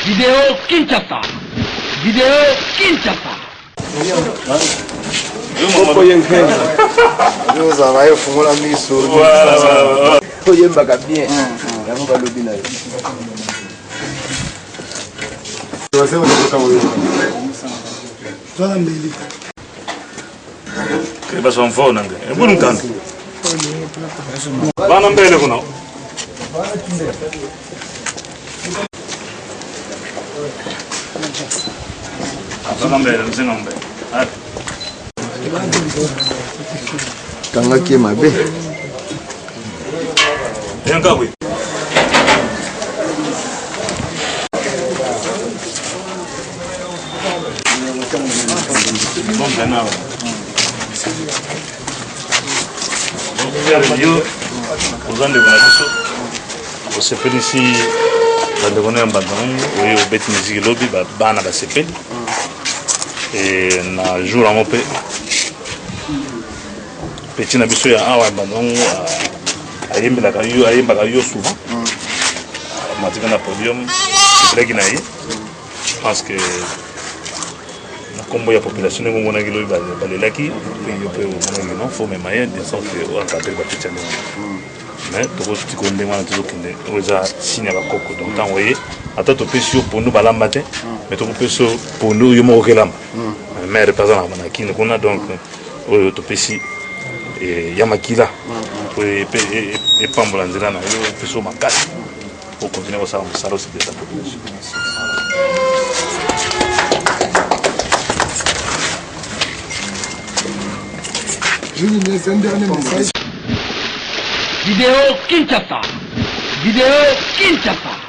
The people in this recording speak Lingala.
Vidéo Kinshasa. Vidéo Kinshasa. Popo yenkenya. Nous avons fumé la mise sur. Voilà. Faut y embarquer bien. On va le biner. Tu vas faire un peu de toi mbili. Kriba son phone nanga. Ebunu kan. Bana mbele kuna. Bana mbele mzinga mbele. Kanga ki mabe. Yanka kwe. Bon bana. Yo uzande kuna biso. Osepeli ici bande kona mbandon oyo bet musique lobby bana ba sepeli. Et na jour en mopé petit na biso ya awa mbandon ayembelaka yo souvent matika na podium leki na ye parce que na kombo ya population ngo ngona kilo balelaki yo pe ngona non faut même moyen de sorte que on capter ba petit mais to ti ko ndenge wana to kende oza signe ba koko donc tant voyez ata to peso pour nous balamba te mais to peso pour nous yo mo kelamba mais représente na kine kuna donc oyo to pesi ya makila et pambola nzela na yo peso makasi pour continuer à faire ça aussi de la population. Je lui laisse un dernier message. Vidéo Kinshasa. Vidéo Kinshasa.